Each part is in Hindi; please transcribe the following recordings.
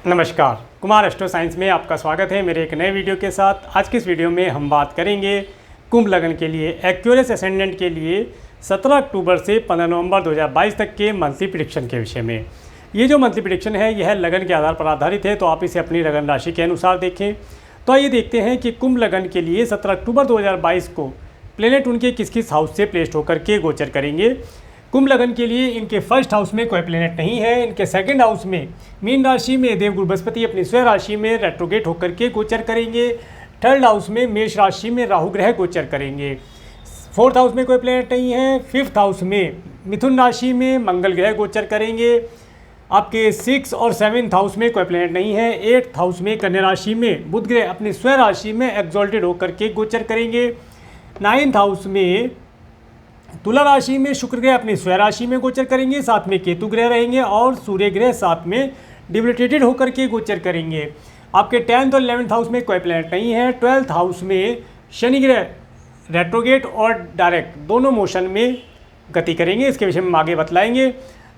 नमस्कार, कुमार एस्ट्रो साइंस में आपका स्वागत है मेरे एक नए वीडियो के साथ। आज की इस वीडियो में हम बात करेंगे कुंभ लगन के लिए एक्यूरेस असेंडेंट के लिए 17 अक्टूबर से 15 नवंबर 2022 तक के मंथली प्रेडिक्शन के विषय में। ये जो मंथली प्रेडिक्शन है यह लगन के आधार पर आधारित है, तो आप इसे अपनी लगन राशि के अनुसार देखें। तो आइए देखते हैं कि कुंभ लगन के लिए 17 अक्टूबर 2022 को प्लेनेट उनके किस किस हाउस से प्लेस्ड होकर के गोचर करेंगे। कुंभ लगन के लिए इनके फर्स्ट हाउस में कोई प्लेनेट नहीं है। इनके सेकंड हाउस में मीन राशि में देवगुरु बृहस्पति अपनी स्वयं राशि में रेट्रोगेट होकर के गोचर करेंगे। थर्ड हाउस में मेष राशि में राहु ग्रह गोचर करेंगे। फोर्थ हाउस में कोई प्लेनेट नहीं है। फिफ्थ हाउस में मिथुन राशि में मंगल ग्रह गोचर करेंगे। आपके सिक्स और सेवन्थ हाउस में कोई प्लेनेट नहीं है। एट्थ हाउस में कन्या राशि में बुध ग्रह अपनी स्वयं राशि में एक्सॉल्टेड होकर के गोचर करेंगे। नाइन्थ हाउस में तुला राशि में शुक्र ग्रह अपनी स्वयं राशि में गोचर करेंगे, साथ में केतु ग्रह रहेंगे और सूर्य ग्रह साथ में डिबिलिटेटेड होकर के गोचर करेंगे। आपके 10th और 11th हाउस में कोई प्लैनेट नहीं है। 12th हाउस में शनि ग्रह रेट्रोगेट और डायरेक्ट दोनों मोशन में गति करेंगे। इसके विषय में हम आगे बतलाएंगे।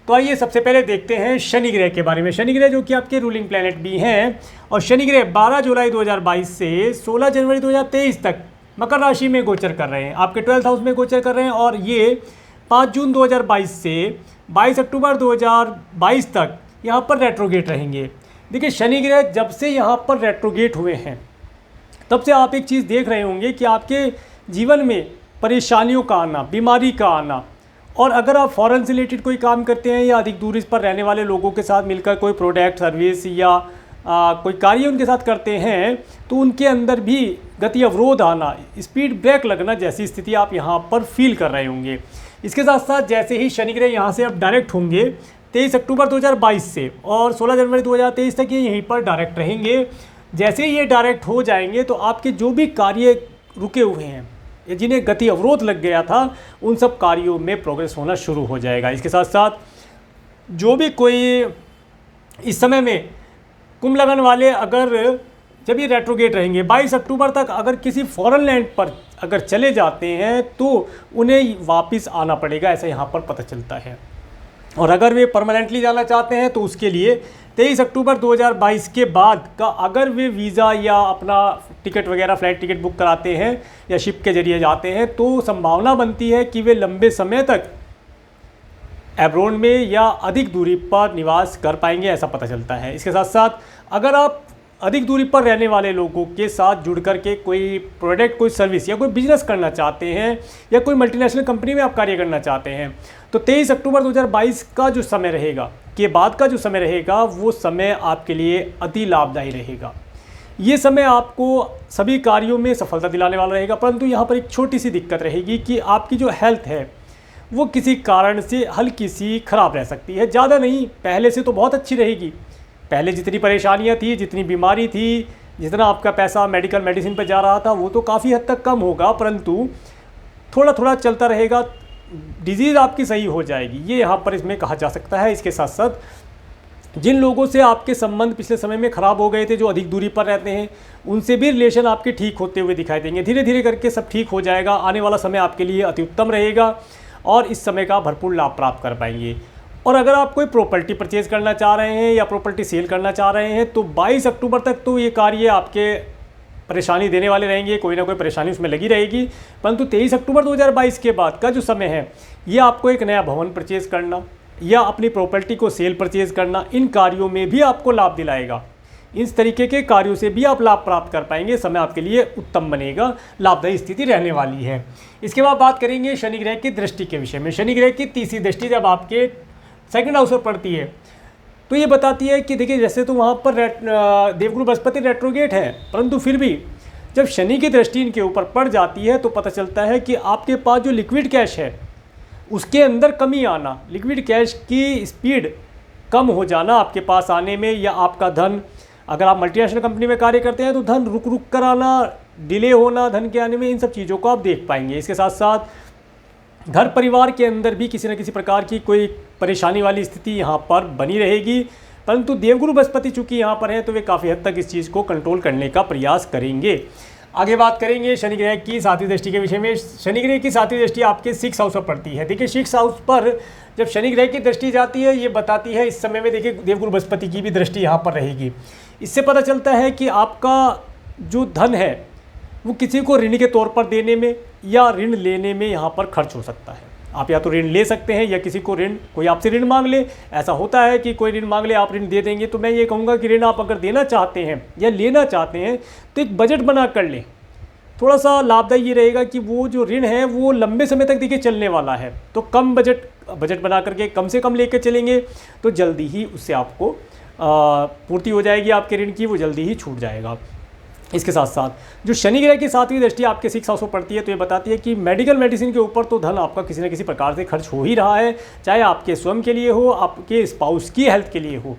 तो आइए सबसे पहले देखते हैं शनि ग्रह के बारे में। शनि ग्रह जो कि आपके रूलिंग प्लैनेट भी हैं, और शनि ग्रह 12 जुलाई 2022 से 16 जनवरी 2023 तक मकर राशि में गोचर कर रहे हैं। आपके 12th हाउस में गोचर कर रहे हैं और ये 5 जून 2022 से 22 अक्टूबर 2022 तक यहाँ पर रेट्रोगेट रहेंगे। देखिए, शनि ग्रह जब से यहाँ पर रेट्रोगेट हुए हैं तब से आप एक चीज़ देख रहे होंगे कि आपके जीवन में परेशानियों का आना, बीमारी का आना, और अगर आप फॉरेन से रिलेटेड कोई काम करते हैं या अधिक दूरी पर रहने वाले लोगों के साथ मिलकर कोई प्रोडक्ट सर्विस या कोई कार्य उनके साथ करते हैं तो उनके अंदर भी गति अवरोध आना, स्पीड ब्रेक लगना जैसी स्थिति आप यहाँ पर फील कर रहे होंगे। इसके साथ साथ जैसे ही शनि ग्रह यहाँ से अब डायरेक्ट होंगे 23 अक्टूबर 2022 से और 16 जनवरी 2023 तक ये यहीं पर डायरेक्ट रहेंगे। जैसे ही ये डायरेक्ट हो जाएंगे तो आपके जो भी कार्य रुके हुए हैं या जिन्हें गति अवरोध लग गया था उन सब कार्यों में प्रोग्रेस होना शुरू हो जाएगा। इसके साथ साथ जो भी कोई इस समय में कुंभ लगन वाले अगर जब ये रेट्रोगेट रहेंगे 22 अक्टूबर तक अगर किसी फॉरेन लैंड पर अगर चले जाते हैं तो उन्हें वापस आना पड़ेगा, ऐसा यहाँ पर पता चलता है। और अगर वे परमानेंटली जाना चाहते हैं तो उसके लिए 23 अक्टूबर 2022 के बाद का अगर वे वीज़ा या अपना टिकट वगैरह फ्लाइट टिकट बुक कराते हैं या शिप के जरिए जाते हैं तो संभावना बनती है कि वे लंबे समय तक एब्रोड में या अधिक दूरी पर निवास कर पाएंगे, ऐसा पता चलता है। इसके साथ साथ अगर आप अधिक दूरी पर रहने वाले लोगों के साथ जुड़ कर के कोई प्रोडक्ट, कोई सर्विस या कोई बिजनेस करना चाहते हैं या कोई मल्टीनेशनल कंपनी में आप कार्य करना चाहते हैं तो 23 अक्टूबर 2022 का जो समय रहेगा के बाद का जो समय रहेगा वो समय आपके लिए अति लाभदायी रहेगा। ये समय आपको सभी कार्यों में सफलता दिलाने वाला रहेगा, परंतु यहाँ पर एक छोटी सी दिक्कत रहेगी कि आपकी जो हेल्थ है वो किसी कारण से हल्की सी खराब रह सकती है। ज़्यादा नहीं, पहले से तो बहुत अच्छी रहेगी। पहले जितनी परेशानियां थी, जितनी बीमारी थी, जितना आपका पैसा मेडिकल मेडिसिन पर जा रहा था वो तो काफ़ी हद तक कम होगा, परंतु थोड़ा थोड़ा चलता रहेगा, डिजीज़ आपकी सही हो जाएगी, ये यहाँ पर इसमें कहा जा सकता है। इसके साथ साथ जिन लोगों से आपके संबंध पिछले समय में ख़राब हो गए थे, जो अधिक दूरी पर रहते हैं, उनसे भी रिलेशन आपके ठीक होते हुए दिखाई देंगे। धीरे धीरे करके सब ठीक हो जाएगा। आने वाला समय आपके लिए अति उत्तम रहेगा और इस समय का भरपूर लाभ प्राप्त कर पाएंगे। और अगर आप कोई प्रॉपर्टी परचेज करना चाह रहे हैं या प्रॉपर्टी सेल करना चाह रहे हैं तो 22 अक्टूबर तक तो ये कार्य आपके परेशानी देने वाले रहेंगे, कोई ना कोई परेशानी उसमें लगी रहेगी, परंतु 23 अक्टूबर 2022 के बाद का जो समय है ये आपको एक नया भवन परचेज करना या अपनी प्रॉपर्टी को सेल परचेज करना, इन कार्यों में भी आपको लाभ दिलाएगा। इस तरीके के कार्यों से भी आप लाभ प्राप्त कर पाएंगे। समय आपके लिए उत्तम बनेगा, लाभदायी स्थिति रहने वाली है। इसके बाद बात करेंगे शनि ग्रह की दृष्टि के विषय में। शनि ग्रह की तीसरी दृष्टि जब आपके सेकंड हाउस पर पड़ती है तो ये बताती है कि देखिए, जैसे तो वहाँ पर देवगुरु बृहस्पति रेट्रोगेट है, परंतु फिर भी जब शनि की दृष्टि इनके ऊपर पड़ जाती है तो पता चलता है कि आपके पास जो लिक्विड कैश है उसके अंदर कमी आना, लिक्विड कैश की स्पीड कम हो जाना आपके पास आने में, या आपका धन, अगर आप मल्टीनेशनल कंपनी में कार्य करते हैं तो धन रुक रुक कर आना, डिले होना धन के आने में, इन सब चीज़ों को आप देख पाएंगे। इसके साथ साथ घर परिवार के अंदर भी किसी न किसी प्रकार की कोई परेशानी वाली स्थिति यहाँ पर बनी रहेगी, परंतु देवगुरु बृहस्पति चूँकि यहाँ पर है तो वे काफ़ी हद तक इस चीज़ को कंट्रोल करने का प्रयास करेंगे। आगे बात करेंगे शनि ग्रह की सातवीं दृष्टि के विषय में। शनि ग्रह की सातवीं दृष्टि आपके 6 हाउस पर पड़ती है। देखिए 6 हाउस पर जब शनि ग्रह की दृष्टि जाती है, ये बताती है इस समय में देखिए देवगुरु बृहस्पति की भी दृष्टि यहाँ पर रहेगी। इससे पता चलता है कि आपका जो धन है वो किसी को ऋण के तौर पर देने में या ऋण लेने में यहाँ पर खर्च हो सकता है। आप या तो ऋण ले सकते हैं या किसी को ऋण, कोई आपसे ऋण मांग ले। ऐसा होता है कि कोई ऋण मांग ले, आप ऋण दे देंगे। तो मैं ये कहूँगा कि ऋण आप अगर देना चाहते हैं या लेना चाहते हैं तो एक बजट बना कर लें। थोड़ा सा लाभदायी ये रहेगा कि वो जो ऋण है वो लंबे समय तक देखिए चलने वाला है। तो कम बजट बना करके कम से कम लेकर चलेंगे तो जल्दी ही उससे आपको पूर्ति हो जाएगी, आपके ऋण की वो जल्दी ही छूट जाएगा। इसके साथ साथ जो शनि ग्रह की सातवीं दृष्टि आपके 6 हाउस में पड़ती है तो ये बताती है कि मेडिसिन के ऊपर तो धन आपका किसी न किसी प्रकार से खर्च हो ही रहा है, चाहे आपके स्वयं के लिए हो, आपके स्पाउस की हेल्थ के लिए हो।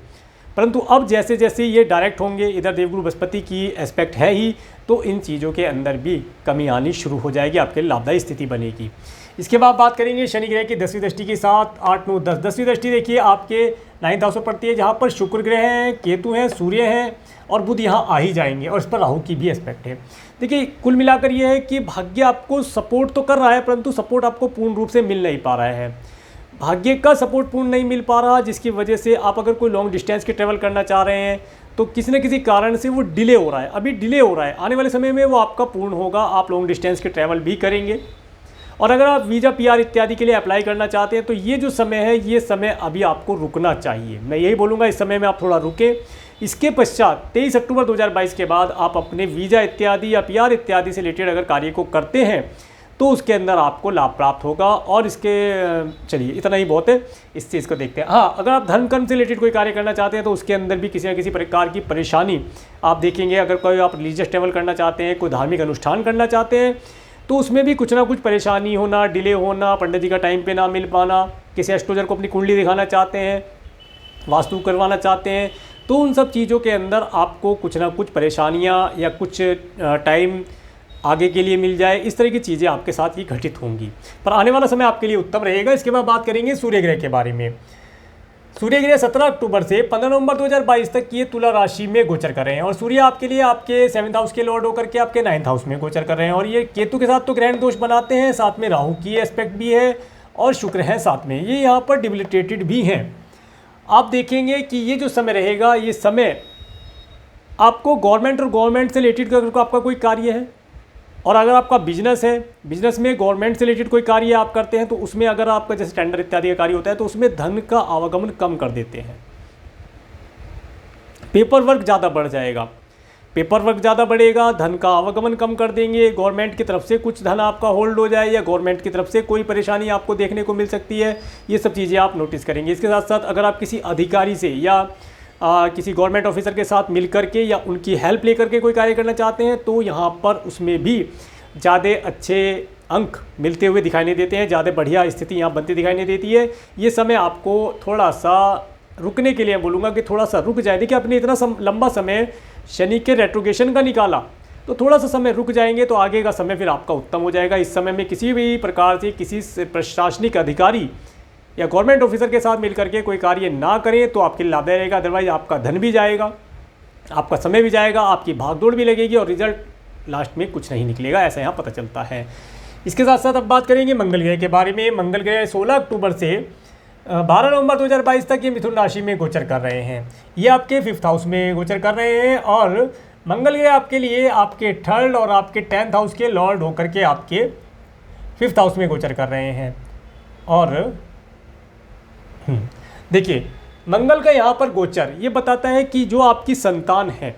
परंतु अब जैसे जैसे ये डायरेक्ट होंगे, इधर देवगुरु बृहस्पति की एस्पेक्ट है ही, तो इन चीज़ों के अंदर भी कमी आनी शुरू हो जाएगी, आपके लाभदायी स्थिति बनेगी। इसके बाद बात करेंगे शनि ग्रह की 10वीं दृष्टि की 7, 8, 9, 10। 10वीं दृष्टि देखिए आपके 9th हाउस में पड़ती है, जहाँ पर शुक्र ग्रह हैं, केतु हैं, सूर्य हैं और बुध यहाँ आ ही जाएंगे और इस पर राहु की भी एस्पेक्ट है। देखिए कुल मिलाकर ये है कि भाग्य आपको सपोर्ट तो कर रहा है, परंतु सपोर्ट आपको पूर्ण रूप से मिल नहीं पा रहा है। भाग्य का सपोर्ट पूर्ण नहीं मिल पा रहा, जिसकी वजह से आप अगर कोई लॉन्ग डिस्टेंस के ट्रैवल करना चाह रहे हैं तो किसी न किसी कारण से वो डिले हो रहा है, अभी डिले हो रहा है। आने वाले समय में वो आपका पूर्ण होगा, आप लॉन्ग डिस्टेंस के ट्रैवल भी करेंगे। और अगर आप वीज़ा, पीआर इत्यादि के लिए अप्लाई करना चाहते हैं तो ये जो समय है, ये समय अभी आपको रुकना चाहिए। मैं यही बोलूँगा, इस समय में आप थोड़ा रुकें। इसके पश्चात 23 अक्टूबर 2022 के बाद आप अपने वीज़ा इत्यादि या पीआर इत्यादि से रिलेटेड अगर कार्य को करते हैं तो उसके अंदर आपको लाभ प्राप्त होगा। और इसके चलिए इतना ही बहुत है, इस चीज़ को देखते हैं। हाँ, अगर आप धर्म कर्म से रिलेटेड कोई कार्य करना चाहते हैं तो उसके अंदर भी किसी न किसी प्रकार की परेशानी आप देखेंगे। अगर कोई आप रिलीजियस ट्रैवल करना चाहते हैं, कोई धार्मिक अनुष्ठान करना चाहते हैं तो उसमें भी कुछ ना कुछ परेशानी होना, डिले होना, पंडित जी का टाइम पे ना मिल पाना, किसी एस्ट्रोलॉजर को अपनी कुंडली दिखाना चाहते हैं, वास्तु करवाना चाहते हैं, तो उन सब चीज़ों के अंदर आपको कुछ ना कुछ परेशानियां या कुछ टाइम आगे के लिए मिल जाए, इस तरह की चीज़ें आपके साथ ही घटित होंगी। पर आने वाला समय आपके लिए उत्तम रहेगा। इसके बाद बात करेंगे सूर्य ग्रह के बारे में। सूर्य ग्रह 17 अक्टूबर से 15 नवंबर 2022 तक ये तुला राशि में गोचर कर रहे हैं और सूर्य आपके लिए आपके 7th हाउस के लॉर्ड होकर के आपके 9th हाउस में गोचर कर रहे हैं। और ये केतु के साथ तो ग्रहण दोष बनाते हैं, साथ में राहु की एस्पेक्ट भी है और शुक्र है साथ में, ये यहाँ पर डिबिलिटेटेड भी हैं। आप देखेंगे कि ये जो समय रहेगा, ये समय आपको गवर्नमेंट और गवर्नमेंट से रिलेटेड अगर आपका कोई कार्य है और अगर आपका बिजनेस है, बिजनेस में गवर्नमेंट से रिलेटेड कोई कार्य आप करते हैं तो उसमें अगर आपका जैसे टेंडर इत्यादि का कार्य होता है तो उसमें धन का आवागमन कम कर देते हैं। पेपर वर्क ज़्यादा बढ़ जाएगा, पेपर वर्क ज़्यादा बढ़ेगा, धन का आवागमन कम कर देंगे। गवर्नमेंट की तरफ से कुछ धन आपका होल्ड हो जाए या गवर्नमेंट की तरफ से कोई परेशानी आपको देखने को मिल सकती है, ये सब चीज़ें आप नोटिस करेंगे। इसके साथ साथ अगर आप किसी अधिकारी से या किसी गवर्नमेंट ऑफिसर के साथ मिल करके या उनकी हेल्प लेकर के कोई कार्य करना चाहते हैं तो यहाँ पर उसमें भी ज़्यादा अच्छे अंक मिलते हुए दिखाई नहीं देते हैं, ज़्यादा बढ़िया स्थिति यहाँ बनती दिखाई नहीं देती है। ये समय आपको थोड़ा सा रुकने के लिए बोलूँगा कि थोड़ा सा रुक जाए। देखिए आपने इतना लंबा समय शनि के रेट्रोगेशन का निकाला तो थोड़ा सा समय रुक जाएंगे तो आगे का समय फिर आपका उत्तम हो जाएगा। इस समय में किसी भी प्रकार से किसी प्रशासनिक अधिकारी या गवर्नमेंट ऑफिसर के साथ मिलकर के कोई कार्य ना करें तो आपके लिए लाभदायक रहेगा। अदरवाइज आपका धन भी जाएगा, आपका समय भी जाएगा, आपकी भागदौड़ भी लगेगी और रिजल्ट लास्ट में कुछ नहीं निकलेगा, ऐसा यहाँ पता चलता है। इसके साथ साथ अब बात करेंगे मंगल ग्रह के बारे में। मंगल ग्रह 16 अक्टूबर से 12 नवंबर 2022 तक ये मिथुन राशि में गोचर कर रहे हैं। ये आपके 5th हाउस में गोचर कर रहे हैं और मंगल ग्रह आपके लिए आपके 3rd और आपके 10th हाउस के लॉर्ड होकर के आपके 5th हाउस में गोचर कर रहे हैं। और देखिए मंगल का यहाँ पर गोचर ये बताता है कि जो आपकी संतान है,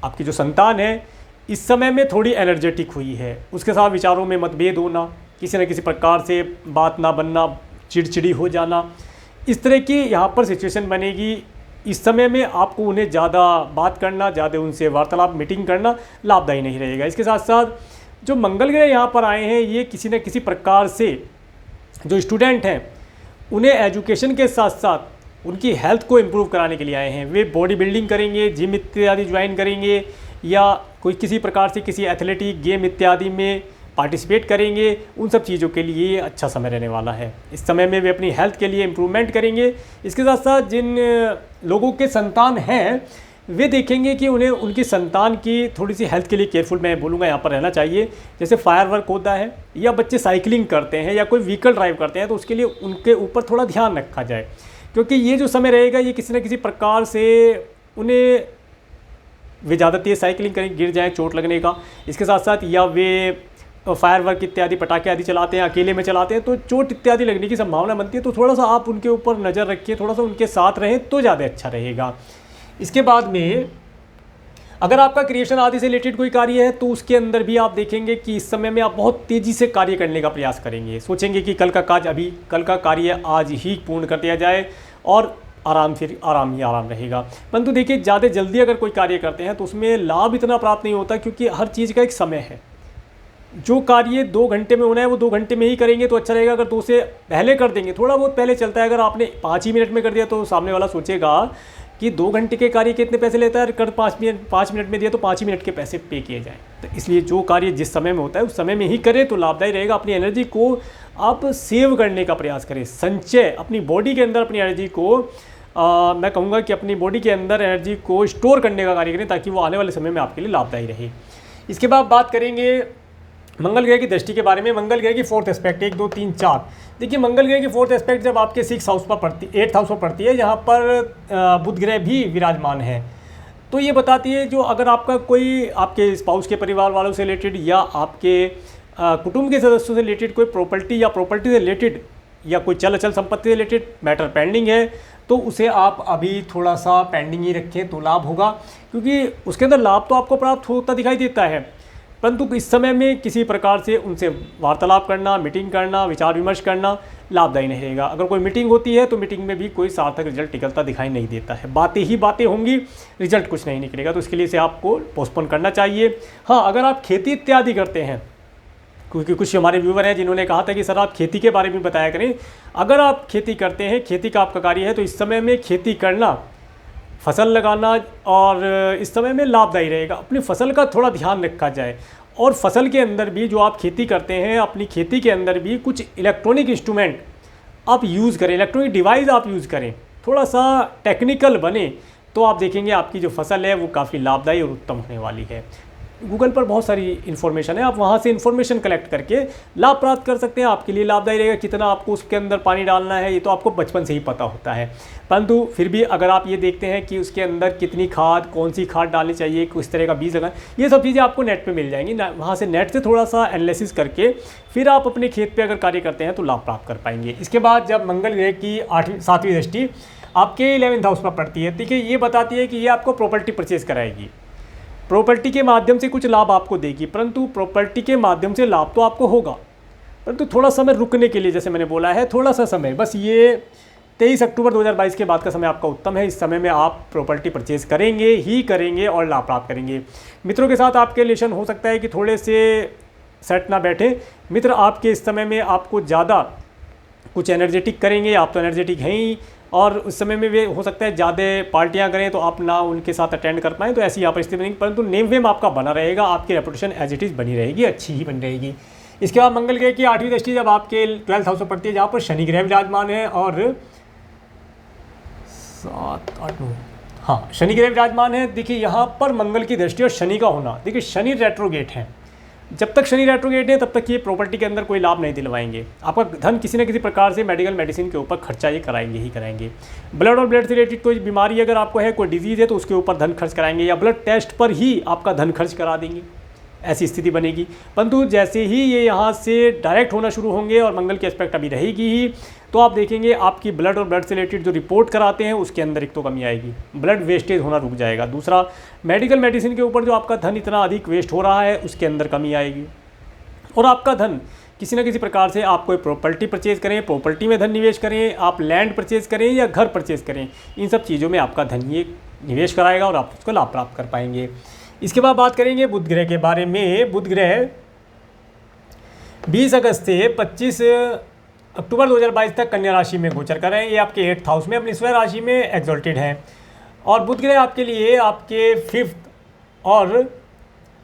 आपकी जो संतान है इस समय में थोड़ी एनर्जेटिक हुई है, उसके साथ विचारों में मतभेद होना, किसी न किसी प्रकार से बात ना बनना, चिड़चिड़ी हो जाना, इस तरह की यहाँ पर सिचुएशन बनेगी। इस समय में आपको उन्हें ज़्यादा बात करना, ज़्यादा उनसे वार्तालाप, मीटिंग करना लाभदायी नहीं रहेगा। इसके साथ साथ जो मंगल ग्रह यहाँ पर आए हैं ये किसी न किसी प्रकार से जो स्टूडेंट हैं उन्हें एजुकेशन के साथ साथ उनकी हेल्थ को इम्प्रूव कराने के लिए आए हैं। वे बॉडी बिल्डिंग करेंगे, जिम इत्यादि ज्वाइन करेंगे या कोई किसी प्रकार से किसी एथलेटिक गेम इत्यादि में पार्टिसिपेट करेंगे। उन सब चीज़ों के लिए ये अच्छा समय रहने वाला है। इस समय में वे अपनी हेल्थ के लिए इम्प्रूवमेंट करेंगे। इसके साथ साथ जिन लोगों के संतान हैं वे देखेंगे कि उन्हें उनकी संतान की थोड़ी सी हेल्थ के लिए केयरफुल, मैं बोलूँगा यहाँ पर रहना चाहिए। जैसे फायर वर्क होता है या बच्चे साइकिलिंग करते हैं या कोई व्हीकल ड्राइव करते हैं, तो उसके लिए उनके ऊपर थोड़ा ध्यान रखा जाए, क्योंकि ये जो समय रहेगा ये किसी न किसी प्रकार से उन्हें, वे ज़्यादा तेज़ साइकिलिंग करें, गिर जाएँ, चोट लगने का। इसके साथ साथ या वे फायर वर्क इत्यादि, पटाखे आदि चलाते हैं, अकेले में चलाते हैं, तो चोट इत्यादि लगने की संभावना बनती है। तो थोड़ा सा आप उनके ऊपर नज़र रखिए, थोड़ा सा उनके साथ रहें तो ज़्यादा अच्छा रहेगा। इसके बाद में अगर आपका क्रिएशन आदि से रिलेटेड कोई कार्य है तो उसके अंदर भी आप देखेंगे कि इस समय में आप बहुत तेज़ी से कार्य करने का प्रयास करेंगे, सोचेंगे कि कल का कार्य आज ही पूर्ण कर दिया जाए और आराम ही आराम रहेगा। परंतु देखिए, ज़्यादा जल्दी अगर कोई कार्य करते हैं तो उसमें लाभ इतना प्राप्त नहीं होता, क्योंकि हर चीज़ का एक समय है। जो कार्य 2 घंटे में होना है वो 2 घंटे में ही करेंगे तो अच्छा रहेगा। अगर 2 से पहले कर देंगे, थोड़ा बहुत पहले चलता है, अगर आपने 5 ही मिनट में कर दिया तो सामने वाला सोचेगा कि 2 घंटे के कार्य के इतने पैसे लेता है, कर 5 मिनट में दिया तो 5 ही मिनट के पैसे पे किए जाएँ। तो इसलिए जो कार्य जिस समय में होता है उस समय में ही करें तो लाभदायी रहेगा। अपनी एनर्जी को आप सेव करने का प्रयास करें, संचय, अपनी बॉडी के अंदर अपनी एनर्जी को मैं कहूँगा कि अपनी बॉडी के अंदर एनर्जी को स्टोर करने का कार्य करें, ताकि वो आने वाले समय में आपके लिए लाभदायी रहे। इसके बाद बात करेंगे मंगल ग्रह की दृष्टि के बारे में। मंगल ग्रह की 4th एस्पेक्ट, 1 2 3 4। देखिए, मंगल ग्रह की 4th एस्पेक्ट जब आपके 8th हाउस पर पड़ती है, यहाँ पर बुध ग्रह भी विराजमान है, तो ये बताती है जो अगर आपका कोई आपके स्पाउस के परिवार वालों से रिलेटेड या आपके कुटुंब के सदस्यों से रिलेटेड कोई प्रॉपर्टी या प्रॉपर्टी से रिलेटेड या कोई चल अचल संपत्ति से रिलेटेड मैटर पेंडिंग है, तो उसे आप अभी थोड़ा सा पेंडिंग ही रखें तो लाभ होगा, क्योंकि उसके अंदर लाभ तो आपको प्राप्त होता दिखाई देता है। परंतु इस समय में किसी प्रकार से उनसे वार्तालाप करना, मीटिंग करना, विचार विमर्श करना लाभदायी नहीं रहेगा। अगर कोई मीटिंग होती है तो मीटिंग में भी कोई सार्थक रिजल्ट निकलता दिखाई नहीं देता है, बातें ही बातें होंगी, रिजल्ट कुछ नहीं निकलेगा। तो इसके लिए से आपको पोस्टपोन करना चाहिए। हाँ, अगर आप खेती इत्यादि करते हैं, क्योंकि कुछ हमारे व्यूवर हैं जिन्होंने कहा था कि सर आप खेती के बारे में बताया करें। अगर आप खेती करते हैं, खेती का आपका कार्य है, तो इस समय में खेती करना, फसल लगाना और इस समय में लाभदायी रहेगा। अपनी फसल का थोड़ा ध्यान रखा जाए, और फसल के अंदर भी जो आप खेती करते हैं, अपनी खेती के अंदर भी कुछ इलेक्ट्रॉनिक इंस्ट्रूमेंट आप यूज़ करें, इलेक्ट्रॉनिक डिवाइस आप यूज़ करें, थोड़ा सा टेक्निकल बने, तो आप देखेंगे आपकी जो फसल है वो काफ़ी लाभदायी और उत्तम होने वाली है। गूगल पर बहुत सारी इन्फॉर्मेशन है, आप वहाँ से इन्फॉर्मेशन कलेक्ट करके लाभ प्राप्त कर सकते हैं। आपके लिए लाभदायी रहेगा। कितना आपको उसके अंदर पानी डालना है ये तो आपको बचपन से ही पता होता है, परंतु फिर भी अगर आप ये देखते हैं कि उसके अंदर कितनी खाद, कौन सी खाद डालनी चाहिए, किस तरह का बीज लगाएं, ये सब चीज़ें आपको नेट पे मिल जाएंगी। वहाँ से नेट से थोड़ा सा एनालिसिस करके फिर आप अपने खेत पे अगर कार्य करते हैं तो लाभ प्राप्त कर पाएंगे। इसके बाद जब मंगल ग्रह की 7वीं दृष्टि आपके 11th हाउस पर पड़ती है, देखिए ये बताती है कि ये आपको प्रॉपर्टी परचेज कराएगी, प्रॉपर्टी के माध्यम से कुछ लाभ आपको देगी। परंतु प्रॉपर्टी के माध्यम से लाभ तो आपको होगा, परंतु थोड़ा समय रुकने के लिए, जैसे मैंने बोला है, थोड़ा सा समय, बस ये 23 अक्टूबर 2022 के बाद का समय आपका उत्तम है। इस समय में आप प्रॉपर्टी परचेज करेंगे ही करेंगे और लाभ प्राप्त करेंगे। मित्रों के साथ आपके रिलेशन हो सकता है कि थोड़े से सेट ना बैठे। मित्र आपके इस समय में आपको ज़्यादा कुछ एनर्जेटिक करेंगे, आप तो एनर्जेटिक हैं ही, और उस समय में वे हो सकता है ज़्यादा पार्टियां करें तो आप ना उनके साथ अटेंड कर पाएँ, तो ऐसी यहाँ पर स्थिति नहीं, परंतु नेम वेम आपका बना रहेगा, आपकी रेपुटेशन एज इट इज़ बनी रहेगी, अच्छी ही बनी रहेगी। इसके बाद मंगल ग्रह की 8वीं दृष्टि जब आपके 12th हाउस में पड़ती है, जहाँ पर शनि ग्रह विराजमान है और 7 8 9 हाँ शनि ग्रह विराजमान है। देखिए यहाँ पर मंगल की दृष्टि और शनि का होना, देखिए शनि रेट्रोगेट है, जब तक शनि रेट्रोगेट है तब तक ये प्रॉपर्टी के अंदर कोई लाभ नहीं दिलवाएंगे। आपका धन किसी न किसी प्रकार से मेडिकल मेडिसिन के ऊपर खर्चा ये कराएंगे ही कराएंगे। ब्लड और ब्लड से रिलेटेड कोई बीमारी अगर आपको है, कोई डिजीज़ है, तो उसके ऊपर धन खर्च कराएंगे, या ब्लड टेस्ट पर ही आपका धन खर्च करा देंगे, ऐसी स्थिति बनेगी। परंतु जैसे ही ये यहाँ से डायरेक्ट होना शुरू होंगे और मंगल की एस्पेक्ट अभी रहेगी ही, तो आप देखेंगे आपकी ब्लड और ब्लड से रिलेटेड जो रिपोर्ट कराते हैं उसके अंदर एक तो कमी आएगी, ब्लड वेस्टेज होना रुक जाएगा। दूसरा, मेडिकल मेडिसिन के ऊपर जो आपका धन इतना अधिक वेस्ट हो रहा है उसके अंदर कमी आएगी। और आपका धन किसी न किसी प्रकार से आप कोई प्रॉपर्टी परचेज़ करें, प्रॉपर्टी में धन निवेश करें, आप लैंड परचेज़ करें या घर परचेज़ करें, इन सब चीज़ों में आपका धन ये निवेश कराएगा और आप उसको लाभ प्राप्त कर पाएंगे। इसके बाद बात करेंगे बुध ग्रह के बारे में। बुध ग्रह 20 अगस्त से 25 अक्टूबर 2022 तक कन्या राशि में गोचर कर रहे हैं। ये आपके 8th हाउस में अपनी स्वयं राशि में एग्जॉल्टेड है, और बुध ग्रह आपके लिए आपके 5th और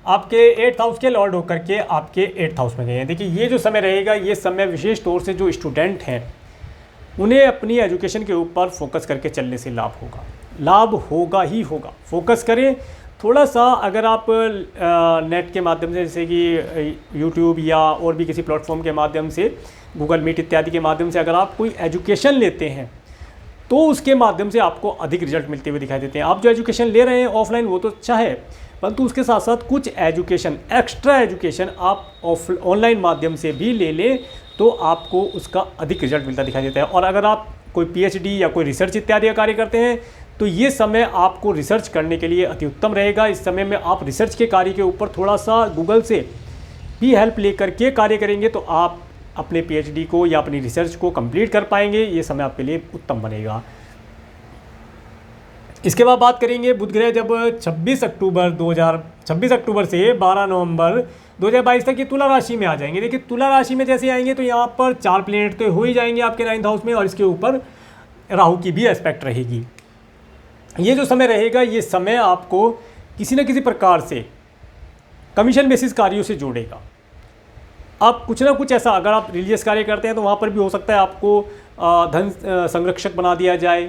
आपके 8th हाउस के लॉर्ड होकर के आपके 8th हाउस में गए हैं। देखिए ये जो समय रहेगा, ये समय विशेष तौर से जो स्टूडेंट हैं उन्हें अपनी एजुकेशन के ऊपर फोकस करके चलने से लाभ होगा। लाभ होगा ही होगा। फोकस करें थोड़ा सा। अगर आप नेट के माध्यम से जैसे कि यूट्यूब या और भी किसी प्लेटफॉर्म के माध्यम से, गूगल मीट इत्यादि के माध्यम से अगर आप कोई एजुकेशन लेते हैं तो उसके माध्यम से आपको अधिक रिजल्ट मिलते हुए दिखाई देते हैं। आप जो एजुकेशन ले रहे हैं ऑफलाइन वो तो अच्छा है, परंतु उसके साथ साथ कुछ एजुकेशन, एक्स्ट्रा एजुकेशन आप ऑनलाइन माध्यम से भी ले लें तो आपको उसका अधिक रिजल्ट मिलता दिखाई देता है। और अगर आप कोई पीएचडी या कोई रिसर्च इत्यादि का कार्य करते हैं तो ये समय आपको रिसर्च करने के लिए अति उत्तम रहेगा। इस समय में आप रिसर्च के कार्य के ऊपर थोड़ा सा गूगल से भी हेल्प लेकर के कार्य करेंगे तो आप अपने पीएचडी को या अपनी रिसर्च को कंप्लीट कर पाएंगे। ये समय आपके लिए उत्तम बनेगा। इसके बाद बात करेंगे बुध ग्रह जब 26 अक्टूबर से 12 नवंबर 2022 तक ये तुला राशि में आ जाएंगे। देखिए तुला राशि में जैसे आएंगे तो यहाँ पर 4 प्लेनेट तो हो ही जाएंगे आपके 9th हाउस में, और इसके ऊपर राहु की भी एस्पेक्ट रहेगी। ये जो समय रहेगा ये समय आपको किसी न किसी प्रकार से कमीशन बेसिस कार्यों से जोड़ेगा। आप कुछ ना कुछ ऐसा, अगर आप रिलीजियस कार्य करते हैं तो वहाँ पर भी हो सकता है आपको धन संरक्षक बना दिया जाए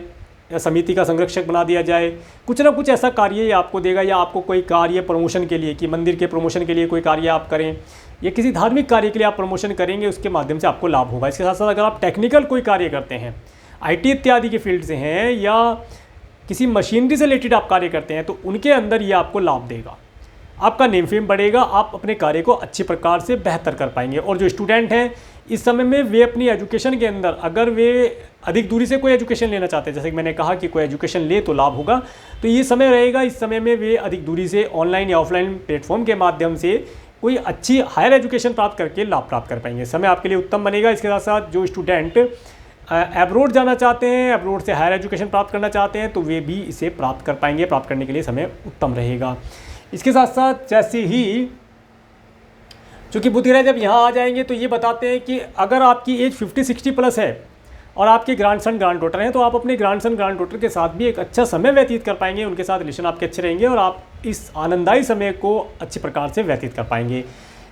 या समिति का संरक्षक बना दिया जाए। कुछ ना कुछ ऐसा कार्य ये आपको देगा, या आपको कोई कार्य प्रमोशन के लिए कि मंदिर के प्रमोशन के लिए कोई कार्य आप करें या किसी धार्मिक कार्य के लिए आप प्रमोशन करेंगे, उसके माध्यम से आपको लाभ होगा। इसके साथ साथ अगर आप टेक्निकल कोई कार्य करते हैं, IT इत्यादि के फील्ड से हैं या किसी मशीनरी से रिलेटेड आप कार्य करते हैं तो उनके अंदर ये आपको लाभ देगा। आपका नेम फेम बढ़ेगा, आप अपने कार्य को अच्छी प्रकार से बेहतर कर पाएंगे। और जो स्टूडेंट हैं इस समय में वे अपनी एजुकेशन के अंदर अगर वे अधिक दूरी से कोई एजुकेशन लेना चाहते हैं, जैसे कि मैंने कहा कि कोई एजुकेशन ले तो लाभ होगा, तो ये समय रहेगा। इस समय में वे अधिक दूरी से ऑनलाइन या ऑफलाइन प्लेटफॉर्म के माध्यम से कोई अच्छी हायर एजुकेशन प्राप्त करके लाभ प्राप्त कर पाएंगे। समय आपके लिए उत्तम बनेगा। इसके साथ साथ जो स्टूडेंट एब्रोड जाना चाहते हैं, एब्रोड से हायर एजुकेशन प्राप्त करना चाहते हैं तो वे भी इसे प्राप्त कर पाएंगे। प्राप्त करने के लिए समय उत्तम रहेगा। इसके साथ साथ जैसे ही चूँकि बुध ग्रह जब यहाँ आ जाएंगे तो ये बताते हैं कि अगर आपकी एज 50-60 प्लस है और आपके ग्रैंडसन ग्रैंड डॉटर हैं तो आप अपने ग्रैंडसन ग्रैंड डॉटर के साथ भी एक अच्छा समय व्यतीत कर पाएंगे। उनके साथ रिलेशन आपके अच्छे रहेंगे और आप इस आनंददायी समय को अच्छी प्रकार से व्यतीत कर पाएंगे।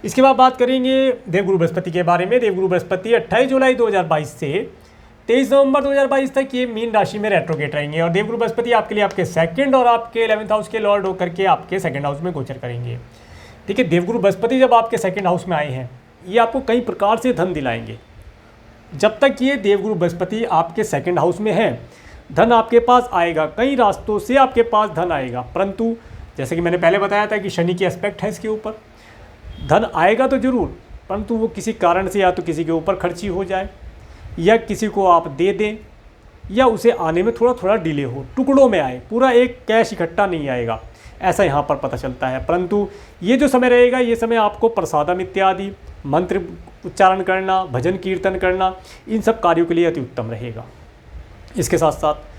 इसके बाद बात करेंगे देवगुरु बृहस्पति के बारे में। देवगुरु बृहस्पति 28 जुलाई 2022 से 23 नवंबर 2022 तक ये मीन राशि में रेट्रोगेट रहेंगे। और देवगुरु बृहस्पति आपके लिए आपके 2nd और आपके 11th हाउस के लॉर्ड होकर के आपके 2nd हाउस में गोचर करेंगे। ठीक है, देवगुरु बृहस्पति जब आपके 2nd हाउस में आए हैं ये आपको कई प्रकार से धन दिलाएंगे। जब तक ये देवगुरु बृहस्पति आपके 2nd हाउस में है धन आपके पास आएगा, कई रास्तों से आपके पास धन आएगा। परंतु जैसे कि मैंने पहले बताया था कि शनि की एस्पेक्ट है इसके ऊपर, धन आएगा तो ज़रूर, परंतु वो किसी कारण से या तो किसी के ऊपर खर्ची हो जाए या किसी को आप दे दें या उसे आने में थोड़ा थोड़ा डिले हो, टुकड़ों में आए, पूरा एक कैश इकट्ठा नहीं आएगा, ऐसा यहाँ पर पता चलता है। परंतु ये जो समय रहेगा ये समय आपको प्रसादम इत्यादि मंत्र उच्चारण करना, भजन कीर्तन करना, इन सब कार्यों के लिए अति उत्तम रहेगा। इसके साथ साथ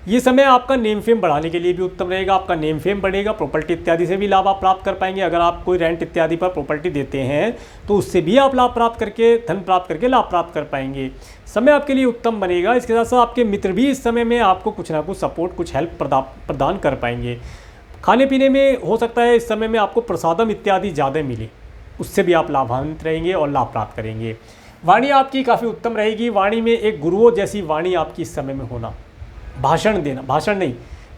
ये समय आपका नेम फेम बढ़ाने के लिए भी उत्तम रहेगा। आपका नेम फेम बढ़ेगा, प्रॉपर्टी इत्यादि से भी लाभ आप प्राप्त कर पाएंगे। अगर आप कोई रेंट इत्यादि पर प्रॉपर्टी देते हैं तो उससे भी आप लाभ प्राप्त करके, धन प्राप्त करके लाभ प्राप्त कर पाएंगे। समय आपके लिए उत्तम बनेगा। इसके साथ साथ आपके मित्र भी इस समय में आपको कुछ ना कुछ सपोर्ट, कुछ हेल्प प्रदान कर पाएंगे। खाने पीने में हो सकता है इस समय में आपको प्रसादम इत्यादि ज़्यादा मिले, उससे भी आप लाभान्वित रहेंगे और लाभ प्राप्त करेंगे। वाणी आपकी काफ़ी उत्तम रहेगी। वाणी में एक गुरुओं जैसी वाणी आपकी इस समय में होना, भाषण देना, भाषण नहीं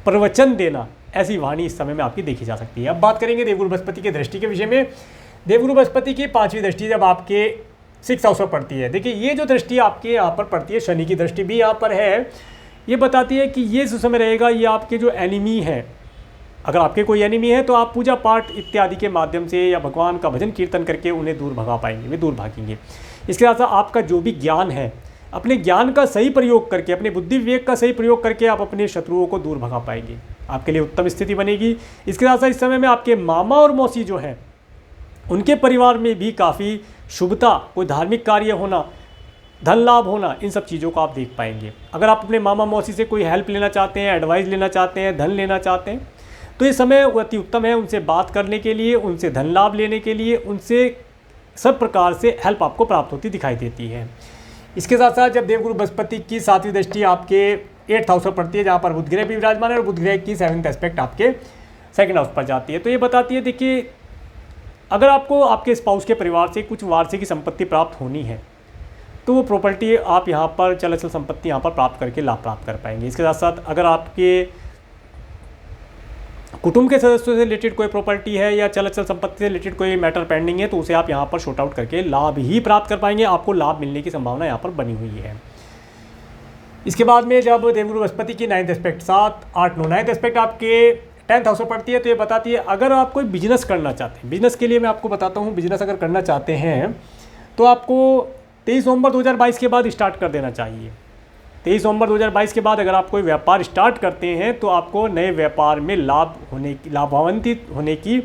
प्रवचन देना, ऐसी वाणी इस समय में आपकी देखी जा सकती है। अब बात करेंगे देवगुरु बृहस्पति की दृष्टि के विषय में। देवगुरु बृहस्पति की 5वीं दृष्टि जब आपके 6th हाउस पर पड़ती है, देखिए ये जो दृष्टि आपके यहाँ पर पड़ती है, शनि की दृष्टि भी यहाँ पर है, ये बताती है कि ये जो समय रहेगा ये आपके जो एनिमी हैं, अगर आपके कोई एनिमी है तो आप पूजा पाठ इत्यादि के माध्यम से या भगवान का भजन कीर्तन करके उन्हें दूर भगा पाएंगे, वे दूर भागेंगे। इसके साथ साथ आपका जो भी ज्ञान है, अपने ज्ञान का सही प्रयोग करके, अपने बुद्धि विवेक का सही प्रयोग करके आप अपने शत्रुओं को दूर भगा पाएंगे, आपके लिए उत्तम स्थिति बनेगी। इसके साथ साथ इस समय में आपके मामा और मौसी जो हैं उनके परिवार में भी काफ़ी शुभता, कोई धार्मिक कार्य होना, धन लाभ होना, इन सब चीज़ों को आप देख पाएंगे। अगर आप अपने मामा मौसी से कोई हेल्प लेना चाहते हैं, एडवाइस लेना चाहते हैं, धन लेना चाहते हैं तो ये समय अति उत्तम है उनसे बात करने के लिए, उनसे धन लाभ लेने के लिए, उनसे सब प्रकार से हेल्प आपको प्राप्त होती दिखाई देती है। इसके साथ साथ जब देवगुरु बृहस्पति की 7वीं दृष्टि आपके 8th हाउस पर पड़ती है, जहाँ पर बुध ग्रह भी विराजमान है, और बुध ग्रह की 7th एस्पेक्ट आपके 2nd हाउस पर जाती है, तो ये बताती है, देखिए अगर आपको आपके स्पाउस के परिवार से कुछ वार्षिक संपत्ति प्राप्त होनी है तो वो प्रॉपर्टी आप यहाँ पर चल अचल संपत्ति यहाँ पर प्राप्त करके लाभ प्राप्त कर पाएंगे। इसके साथ साथ अगर आपके कुटुंब के सदस्यों से रिलेटेड कोई प्रॉपर्टी है या चल अचल संपत्ति से रिलेटेड कोई मैटर पेंडिंग है तो उसे आप यहाँ पर शॉर्ट आउट करके लाभ ही प्राप्त कर पाएंगे, आपको लाभ मिलने की संभावना यहाँ पर बनी हुई है। इसके बाद में जब देवगुरु बृहस्पति की 9th एस्पेक्ट 7, 8, 9 9th एस्पेक्ट आपके 10th हाउस में पड़ती है, तो ये बताती है अगर आप कोई बिजनेस करना चाहते हैं, बिजनेस के लिए मैं आपको बताता हूँ, बिजनेस अगर करना चाहते हैं तो आपको 23 नवंबर 2022 के बाद स्टार्ट कर देना चाहिए। 23 नवंबर 2022 के बाद अगर आप कोई व्यापार स्टार्ट करते हैं तो आपको नए व्यापार में लाभान्वित होने की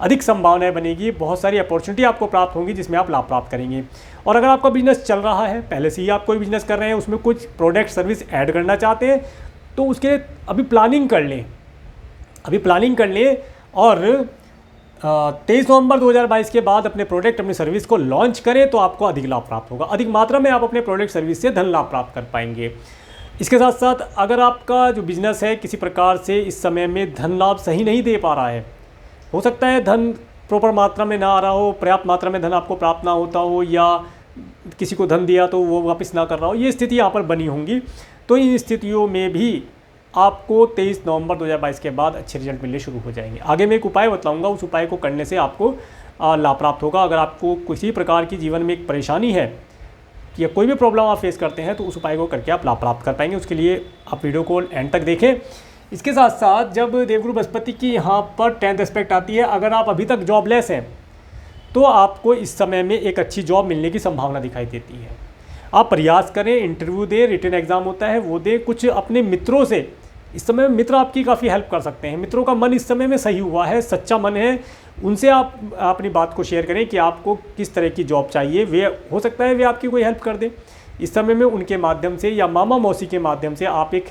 अधिक संभावनाएं बनेगी, बहुत सारी अपॉर्चुनिटी आपको प्राप्त होंगी जिसमें आप लाभ प्राप्त करेंगे। और अगर आपका बिजनेस चल रहा है, पहले से ही आप कोई बिजनेस कर रहे हैं, उसमें कुछ प्रोडक्ट सर्विस ऐड करना चाहते हैं तो उसके लिए अभी प्लानिंग कर लें और 23 नवंबर 2022 के बाद अपने प्रोडक्ट अपनी सर्विस को लॉन्च करें तो आपको अधिक लाभ प्राप्त होगा, अधिक मात्रा में आप अपने प्रोडक्ट सर्विस से धन लाभ प्राप्त कर पाएंगे। इसके साथ साथ अगर आपका जो बिजनेस है किसी प्रकार से इस समय में धन लाभ सही नहीं दे पा रहा है, हो सकता है धन प्रॉपर मात्रा में ना आ रहा हो, पर्याप्त मात्रा में धन आपको प्राप्त ना होता हो, या किसी को धन दिया तो वो वापस ना कर रहा हो, ये स्थिति यहाँ पर बनी होंगी। तो इन स्थितियों में भी आपको 23 नवंबर 2022 के बाद अच्छे रिजल्ट मिलने शुरू हो जाएंगे। आगे मैं एक उपाय बताऊंगा, उस उपाय को करने से आपको लाभ प्राप्त होगा। अगर आपको किसी प्रकार की जीवन में एक परेशानी है या कोई भी प्रॉब्लम आप फेस करते हैं तो उस उपाय को करके आप लाभ प्राप्त कर पाएंगे। उसके लिए आप वीडियो को एंड तक देखें। इसके साथ साथ जब देवगुरु बृहस्पति की यहाँ पर 10th एस्पेक्ट आती है, अगर आप अभी तक जॉबलेस हैं तो आपको इस समय में एक अच्छी जॉब मिलने की संभावना दिखाई देती है। आप प्रयास करें, इंटरव्यू दें, रिटन एग्जाम होता है वो दें, कुछ अपने मित्रों से, इस समय मित्र आपकी काफ़ी हेल्प कर सकते हैं। मित्रों का मन इस समय में सही हुआ है, सच्चा मन है, उनसे आप अपनी बात को शेयर करें कि आपको किस तरह की जॉब चाहिए, वे हो सकता है वे आपकी कोई हेल्प कर दें। इस समय में उनके माध्यम से या मामा मौसी के माध्यम से आप एक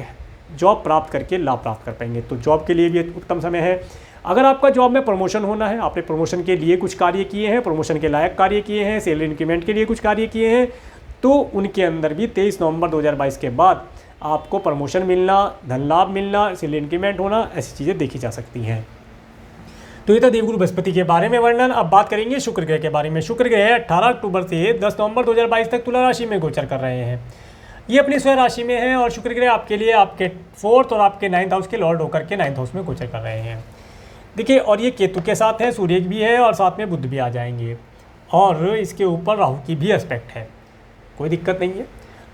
जॉब प्राप्त करके लाभ प्राप्त कर पाएंगे, तो जॉब के लिए भी उत्तम समय है। अगर आपका जॉब में प्रमोशन होना है, आपने प्रमोशन के लिए कुछ कार्य किए हैं, प्रमोशन के लायक कार्य किए हैं, सैलरी इंक्रीमेंट के लिए कुछ कार्य किए हैं, तो उनके अंदर भी 23 नवंबर 2022 के बाद आपको प्रमोशन मिलना, धन लाभ मिलना, सैलरी इंक्रीमेंट होना, ऐसी चीज़ें देखी जा सकती हैं। तो ये था देवगुरु बृहस्पति के बारे में वर्णन। अब बात करेंगे शुक्र ग्रह के बारे में। शुक्र ग्रह 18 अक्टूबर से 10 नवंबर 2022 तक तुला राशि में गोचर कर रहे हैं। ये अपनी स्वयं राशि में है और शुक्र ग्रह आपके लिए आपके 4th और आपके 9th हाउस के लॉर्ड होकर के 9th हाउस में गोचर कर रहे हैं। देखिए, और ये केतु के साथ है, सूर्य भी है और साथ में बुध भी आ जाएंगे, और इसके ऊपर राहु की भी एस्पेक्ट है, कोई दिक्कत नहीं है।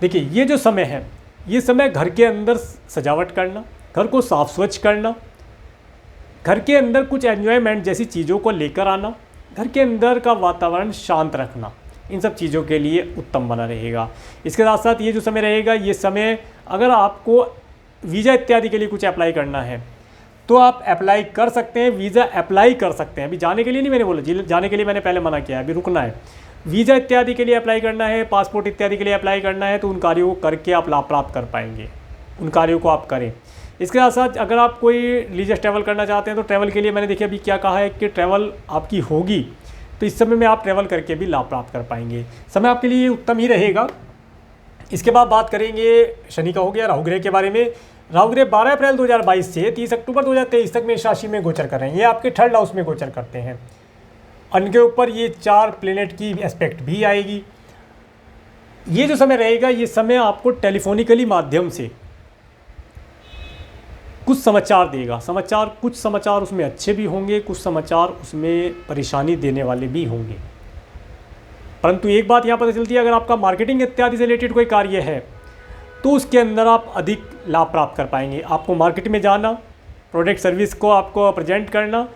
देखिए, ये जो समय है, ये समय घर के अंदर सजावट करना, घर को साफ स्वच्छ करना, घर के अंदर कुछ एन्जॉयमेंट जैसी चीज़ों को लेकर आना, घर के अंदर का वातावरण शांत रखना, इन सब चीज़ों के लिए उत्तम बना रहेगा। इसके साथ साथ ये जो समय रहेगा, ये समय अगर आपको वीज़ा इत्यादि के लिए कुछ अप्लाई करना है तो आप अप्लाई कर सकते हैं, वीज़ा अप्लाई कर सकते हैं। अभी जाने के लिए नहीं मैंने बोला, जाने के लिए मैंने पहले मना किया है, अभी रुकना है। वीज़ा इत्यादि के लिए अप्लाई करना है, पासपोर्ट इत्यादि के लिए अप्लाई करना है, तो उन कार्यों को करके आप लाभ प्राप्त कर पाएंगे, उन कार्यों को आप करें। इसके साथ साथ अगर आप कोई रिलीजियस ट्रैवल करना चाहते हैं तो ट्रैवल के लिए मैंने देखिए अभी क्या कहा है कि ट्रैवल आपकी होगी, तो इस समय में आप ट्रैवल करके भी लाभ प्राप्त कर पाएंगे। समय आपके लिए उत्तम ही रहेगा। इसके बाद बात करेंगे शनि का हो गया, राहु ग्रह के बारे में। राहु ग्रह 12 अप्रैल 2022 से 30 अक्टूबर 2023 तक मेष राशि में गोचर कर रहे हैं। ये आपके 3rd हाउस में गोचर करते हैं। उनके ऊपर ये 4 प्लेनेट की एस्पेक्ट भी आएगी। ये जो समय रहेगा, ये समय आपको टेलीफोनिकली माध्यम से कुछ समाचार देगा। कुछ समाचार उसमें अच्छे भी होंगे, कुछ समाचार उसमें परेशानी देने वाले भी होंगे। परंतु एक बात यहाँ पता चलती है, अगर आपका मार्केटिंग इत्यादि से रिलेटेड कोई कार्य है तो उसके अंदर आप अधिक लाभ प्राप्त कर पाएंगे। आपको मार्केट में जाना, प्रोडक्ट सर्विस को आपको प्रेजेंट करना,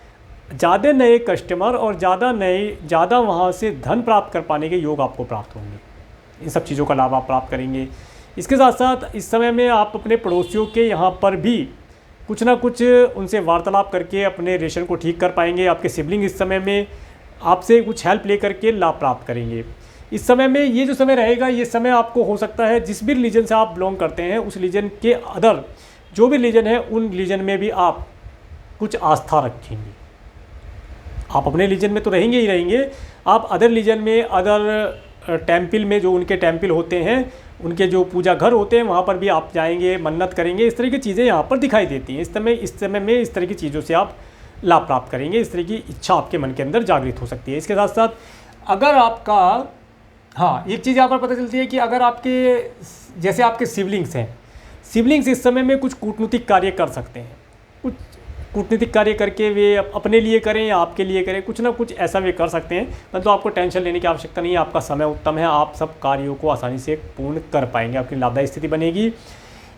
ज़्यादा नए कस्टमर और ज़्यादा वहाँ से धन प्राप्त कर पाने के योग आपको प्राप्त होंगे। इन सब चीज़ों का लाभ आप प्राप्त करेंगे। इसके साथ साथ इस समय में आप अपने पड़ोसियों के यहाँ पर भी कुछ ना कुछ उनसे वार्तालाप करके अपने रिलेशन को ठीक कर पाएंगे। आपके सिबलिंग इस समय में आपसे कुछ हेल्प ले करके लाभ प्राप्त करेंगे। इस समय में ये जो समय रहेगा, ये समय आपको हो सकता है जिस भी रिलीजन से आप बिलोंग करते हैं उस रिलीजन के अदर जो भी रिलीजन है उन रिलीजन में भी आप कुछ आस्था रखेंगे। आप अपने रिलीजन में तो रहेंगे ही रहेंगे, आप अदर रिलीजन में, अदर टेम्पल में, जो उनके टेम्पल होते हैं, उनके जो पूजा घर होते हैं, वहाँ पर भी आप जाएंगे, मन्नत करेंगे। इस तरह की चीज़ें यहाँ पर दिखाई देती हैं। इस समय में इस तरह की चीज़ों से आप लाभ प्राप्त करेंगे। इस तरह की इच्छा आपके मन के अंदर जागृत हो सकती है। इसके साथ साथ अगर आपका, हाँ, एक चीज़ यहाँ पर पता चलती है कि अगर आपके जैसे आपके सिबलिंग्स हैं, सिबलिंग्स इस समय में कुछ कूटनीतिक कार्य कर सकते हैं, कुछ कूटनीतिक कार्य करके वे अपने लिए करें या आपके लिए करें, कुछ ना कुछ ऐसा वे कर सकते हैं, परंतु आपको टेंशन लेने की आवश्यकता नहीं है। आपका समय उत्तम है, आप सब कार्यों को आसानी से पूर्ण कर पाएंगे, आपकी लाभदायी स्थिति बनेगी।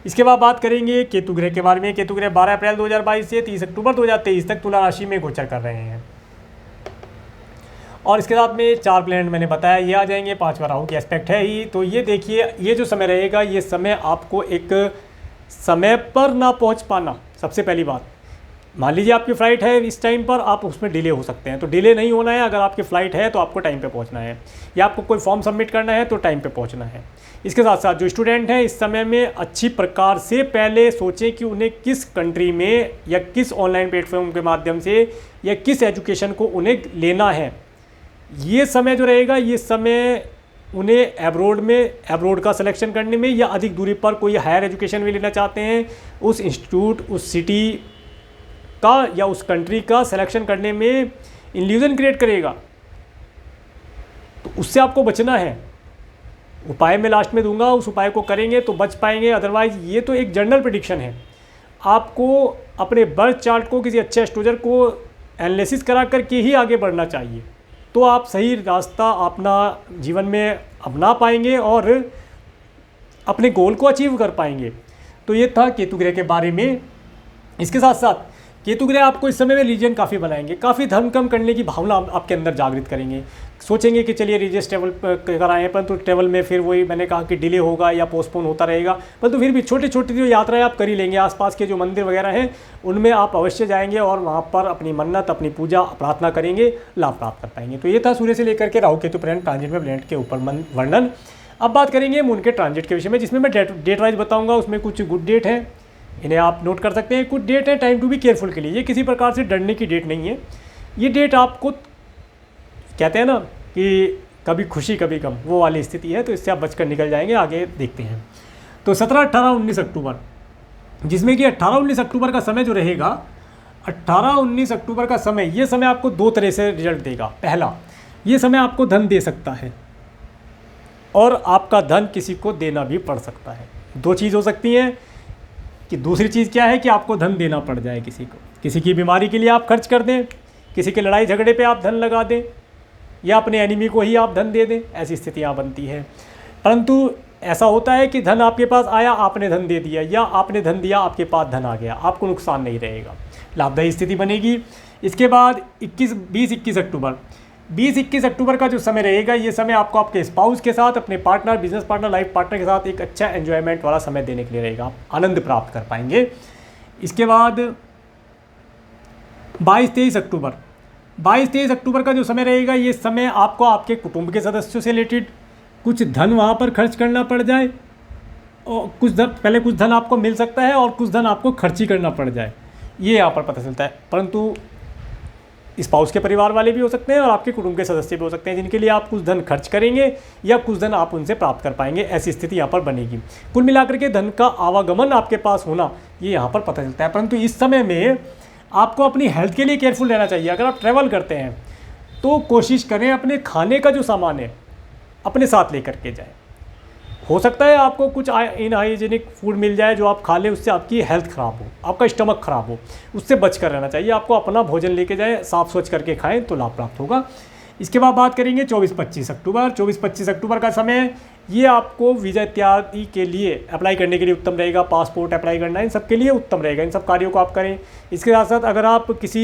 इसके बाद बात करेंगे केतु ग्रह के बारे में। केतु ग्रह 12 अप्रैल 2022 से 30 अक्टूबर 2023 तक तुला राशि में गोचर कर रहे हैं, और इसके साथ में 4 प्लैनेट मैंने बताया ये आ जाएंगे, 5वां राहु की एस्पेक्ट है ही। तो ये देखिए, ये जो समय रहेगा, ये समय आपको एक समय पर ना पहुंच पाना, सबसे पहली बात। मान लीजिए आपकी फ़्लाइट है इस टाइम पर, आप उसमें डिले हो सकते हैं, तो डिले नहीं होना है। अगर आपकी फ़्लाइट है तो आपको टाइम पे पहुंचना है, या आपको कोई फॉर्म सबमिट करना है तो टाइम पे पहुंचना है। इसके साथ साथ जो स्टूडेंट हैं इस समय में अच्छी प्रकार से पहले सोचें कि उन्हें किस कंट्री में या किस ऑनलाइन प्लेटफॉर्म के माध्यम से या किस एजुकेशन को उन्हें लेना है। ये समय जो रहेगा, ये समय उन्हें एब्रोड का सिलेक्शन करने में, या अधिक दूरी पर कोई हायर एजुकेशन भी लेना चाहते हैं, उस इंस्टीट्यूट, उस सिटी का या उस कंट्री का सिलेक्शन करने में इल्यूजन क्रिएट करेगा। तो उससे आपको बचना है। उपाय मैं लास्ट में दूंगा, उस उपाय को करेंगे तो बच पाएंगे, अदरवाइज ये तो एक जनरल प्रेडिक्शन है। आपको अपने बर्थ चार्ट को किसी अच्छे एस्ट्रोलॉजर को एनालिसिस करा करके ही आगे बढ़ना चाहिए, तो आप सही रास्ता अपना जीवन में अपना पाएंगे और अपने गोल को अचीव कर पाएंगे। तो ये था केतु ग्रह के बारे में। इसके साथ साथ केतु ग्रह आपको इस समय में रिलीजन काफ़ी बनाएंगे, काफ़ी धर्म कम करने की भावना आपके अंदर जागृत करेंगे। सोचेंगे कि चलिए रिलीजियस ट्रैवल कराएं, परंतु ट्रैवल में फिर वही मैंने कहा कि डिले होगा या पोस्टपोन होता रहेगा, परंतु फिर भी छोटी छोटी जो यात्राएं आप कर ही लेंगे। आसपास के जो मंदिर वगैरह हैं उनमें आप अवश्य जाएंगे और वहाँ पर अपनी मन्नत, अपनी पूजा प्रार्थना करेंगे, लाभ प्राप्त कर पाएंगे। तो ये था सूर्य से लेकर के राहु केतु प्लैनेट ट्रांजिट में प्लैनेट के ऊपर वर्णन। अब बात करेंगे मून के ट्रांजिट के विषय में, जिसमें मैं डेट वाइज बताऊँगा। उसमें कुछ गुड डेट हैं, इन्हें आप नोट कर सकते हैं। कुछ डेट है टाइम टू बी केयरफुल के लिए, ये किसी प्रकार से डरने की डेट नहीं है। ये डेट आपको कहते हैं ना कि कभी खुशी कभी गम, वो वाली स्थिति है, तो इससे आप बचकर निकल जाएंगे। आगे देखते हैं। तो 17, 18, 19 अक्टूबर, जिसमें कि 18, 19 अक्टूबर का समय जो रहेगा, 18, 19 अक्टूबर का समय, ये समय आपको 2 तरह से रिजल्ट देगा। पहला, ये समय आपको धन दे सकता है और आपका धन किसी को देना भी पड़ सकता है। 2 चीज़ हो सकती हैं। कि दूसरी चीज़ क्या है कि आपको धन देना पड़ जाए किसी को, किसी की बीमारी के लिए आप खर्च कर दें, किसी के लड़ाई झगड़े पे आप धन लगा दें, या अपने एनिमी को ही आप धन दे दें, ऐसी स्थितियाँ बनती है। परंतु ऐसा होता है कि धन आपके पास आया, आपने धन दे दिया, या आपने धन दिया, आपके पास धन आ गया, आपको नुकसान नहीं रहेगा, लाभदायी स्थिति बनेगी। इसके बाद 20-21 अक्टूबर, 20-21 अक्टूबर का जो समय रहेगा, ये समय आपको आपके स्पाउस के साथ, अपने partner, business partner, life partner के साथ एक अच्छा एन्जॉयमेंट वाला समय देने के लिए रहेगा, आप आनंद प्राप्त कर पाएंगे। इसके बाद 22-23 अक्टूबर, 22-23 अक्टूबर का जो समय रहेगा, ये समय आपको आपके कुटुंब के सदस्यों से रिलेटेड कुछ धन वहाँ पर खर्च करना पड़ जाए, और कुछ धन आपको मिल सकता है और कुछ धन आपको खर्च ही करना पड़ जाए, ये यहाँ पर पता चलता है। परंतु स्पाउस के परिवार वाले भी हो सकते हैं और आपके कुटुंब के सदस्य भी हो सकते हैं, जिनके लिए आप कुछ धन खर्च करेंगे या कुछ धन आप उनसे प्राप्त कर पाएंगे, ऐसी स्थिति यहाँ पर बनेगी। कुल मिलाकर के धन का आवागमन आपके पास होना, ये यहाँ पर पता चलता है। परंतु इस समय में आपको अपनी हेल्थ के लिए केयरफुल रहना चाहिए। अगर आप ट्रैवल करते हैं तो कोशिश करें अपने खाने का जो सामान है अपने साथ लेकर के जाएं। हो सकता है आपको कुछ इनहाइजीनिक फूड मिल जाए जो आप खा लें, उससे आपकी हेल्थ ख़राब हो, आपका स्टमक ख़राब हो, उससे बच कर रहना चाहिए। आपको अपना भोजन लेके जाएं, साफ स्वच्छ करके खाएं तो लाभ प्राप्त होगा। इसके बाद बात करेंगे 24-25 अक्टूबर। 24-25 अक्टूबर का समय, ये आपको वीज़ा इत्यादि के लिए अप्लाई करने के लिए उत्तम रहेगा। पासपोर्ट अप्लाई करना, इन सब के लिए उत्तम रहेगा। इन सब कार्यों को आप करें। इसके साथ साथ अगर आप किसी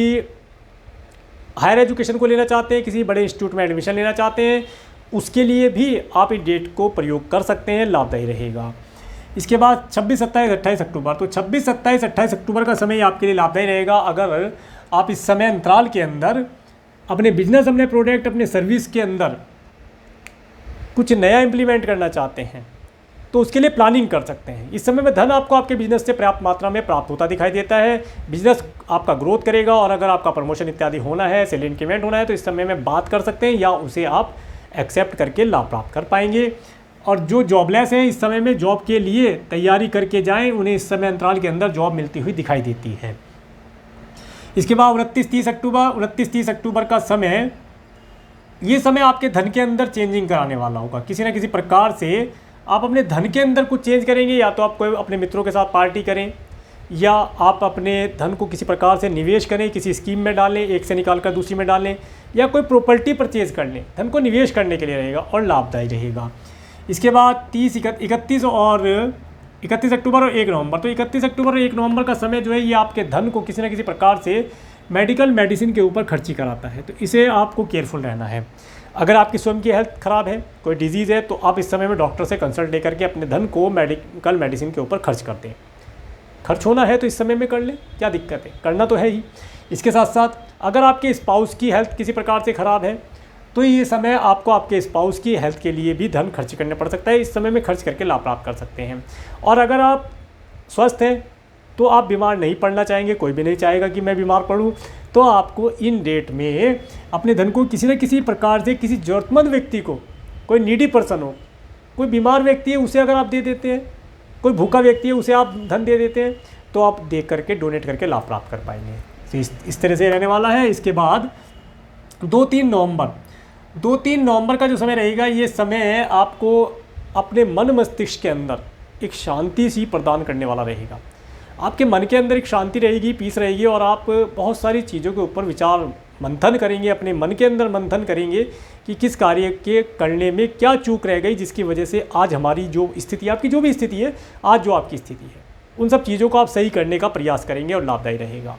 हायर एजुकेशन को लेना चाहते हैं, किसी बड़े इंस्टीट्यूट में एडमिशन लेना चाहते हैं, उसके लिए भी आप इस डेट को प्रयोग कर सकते हैं, लाभदायी रहेगा। इसके बाद 26, 27, 28 अक्टूबर, तो 26, 27, 28 अक्टूबर का समय आपके लिए लाभदायी रहेगा। अगर आप इस समय अंतराल के अंदर अपने बिजनेस, अपने प्रोडक्ट, अपने सर्विस के अंदर कुछ नया इम्प्लीमेंट करना चाहते हैं तो उसके लिए प्लानिंग कर सकते हैं। इस समय में धन आपको आपके बिजनेस से पर्याप्त मात्रा में प्राप्त होता दिखाई देता है। बिजनेस आपका ग्रोथ करेगा, और अगर आपका प्रमोशन इत्यादि होना है, सैलरी इंक्रीमेंट होना है, तो इस समय में बात कर सकते हैं या उसे आप एक्सेप्ट करके लाभ प्राप्त कर पाएंगे। और जो जॉबलेस हैं, इस समय में जॉब के लिए तैयारी करके जाएं, उन्हें इस समय अंतराल के अंदर जॉब मिलती हुई दिखाई देती है। इसके बाद 29-30 अक्टूबर का समय, ये समय आपके धन के अंदर चेंजिंग कराने वाला होगा। किसी न किसी प्रकार से आप अपने धन के अंदर कुछ चेंज करेंगे, या तो आप कोई अपने मित्रों के साथ पार्टी करें, या आप अपने धन को किसी प्रकार से निवेश करें, किसी स्कीम में डालें, एक से निकाल कर दूसरी में डालें, या कोई प्रॉपर्टी परचेज कर लें, धन को निवेश करने के लिए रहेगा और लाभदायी रहेगा। इसके बाद 31 अक्टूबर और 1 नवंबर। तो 31 अक्टूबर और 1 नवंबर का समय जो है ये आपके धन को किसी न किसी प्रकार से मेडिसिन के ऊपर खर्ची कराता है, तो इसे आपको केयरफुल रहना है। अगर आपकी स्वयं की हेल्थ ख़राब है, कोई डिजीज़ है, तो आप इस समय में डॉक्टर से कंसल्ट लेकर के अपने धन को मेडिसिन के ऊपर खर्च कर दें। खर्च होना है तो इस समय में कर लें, क्या दिक्कत है, करना तो है ही। इसके साथ साथ अगर आपके स्पाउस की हेल्थ किसी प्रकार से ख़राब है तो ये समय आपको आपके स्पाउस की हेल्थ के लिए भी धन खर्च करना पड़ सकता है, इस समय में खर्च करके लाभ प्राप्त कर सकते हैं। और अगर आप स्वस्थ हैं तो आप बीमार नहीं पड़ना चाहेंगे, कोई भी नहीं चाहेगा कि मैं बीमार पड़ूं, तो आपको इन डेट में अपने धन को किसी न किसी प्रकार से किसी ज़रूरतमंद व्यक्ति को, कोई नीडी पर्सन हो, कोई बीमार व्यक्ति है उसे अगर आप दे देते हैं, कोई भूखा व्यक्ति है उसे आप धन दे देते हैं, तो आप दे करके डोनेट करके लाभ प्राप्त कर पाएंगे। तो इस तरह से रहने वाला है। इसके बाद 2-3 नवंबर का जो समय रहेगा, ये समय आपको अपने मन मस्तिष्क के अंदर एक शांति सी प्रदान करने वाला रहेगा। आपके मन के अंदर एक शांति रहेगी, पीस रहेगी, और आप बहुत सारी चीज़ों के ऊपर विचार मंथन करेंगे, अपने मन के अंदर मंथन करेंगे कि किस कार्य के करने में क्या चूक रह गई, जिसकी वजह से आज हमारी जो स्थिति, आपकी जो भी स्थिति है, आज जो आपकी स्थिति है, उन सब चीज़ों को आप सही करने का प्रयास करेंगे और लाभदायी रहेगा।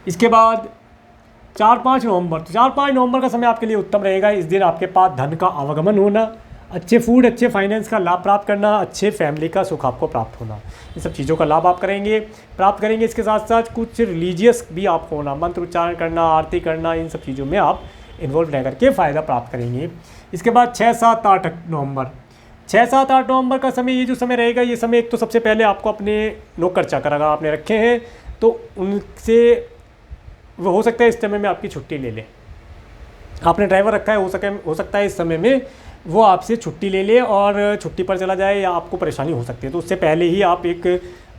इसके बाद 4-5 नवंबर। तो 4-5 नवंबर का समय आपके लिए उत्तम रहेगा। इस दिन आपके पास धन का आवागमन होना, अच्छे फूड, अच्छे फाइनेंस का लाभ प्राप्त करना, अच्छे फैमिली का सुख आपको प्राप्त होना, इन सब चीज़ों का लाभ आप प्राप्त करेंगे। इसके साथ साथ कुछ रिलीजियस भी आप होना, मंत्र उच्चारण करना, आरती करना, इन सब चीज़ों में आप इन्वॉल्व रह करके फ़ायदा प्राप्त करेंगे। इसके बाद 6-7-8 नवंबर का समय, ये जो समय रहेगा, ये समय एक तो सबसे पहले आपको अपने नौकर चाकर अगर आपने रखे हैं तो उनसे वो हो सकता है इस समय में आपकी छुट्टी ले लें। आपने ड्राइवर रखा है, हो सकता है इस समय में वो आपसे छुट्टी ले ले और छुट्टी पर चला जाए, या आपको परेशानी हो सकती है। तो उससे पहले ही आप एक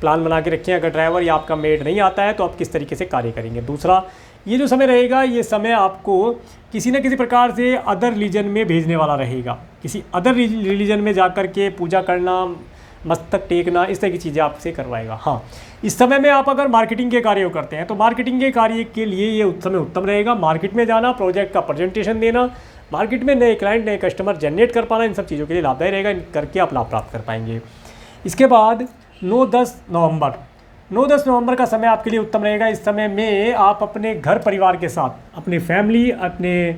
प्लान बना के रखें, अगर ड्राइवर या आपका मेड नहीं आता है तो आप किस तरीके से कार्य करेंगे। दूसरा, ये जो समय रहेगा, ये समय आपको किसी न किसी प्रकार से अदर रिलीजन में भेजने वाला रहेगा। किसी अदर रिलीजन में जाकर के पूजा करना, मस्तक टेकना, इस तरह की चीज़ें आपसे करवाएगा। हाँ, इस समय में आप अगर मार्केटिंग के कार्य करते हैं तो मार्केटिंग के कार्य के लिए ये समय उत्तम रहेगा। मार्केट में जाना, प्रोजेक्ट का प्रेजेंटेशन देना, मार्केट में नए क्लाइंट, नए कस्टमर जनरेट कर पाना, इन सब चीज़ों के लिए लाभदायी रहेगा, करके आप लाभ प्राप्त कर पाएंगे। इसके बाद 9-10 नवंबर का समय आपके लिए उत्तम रहेगा। इस समय में आप अपने घर परिवार के साथ, अपने फैमिली, अपने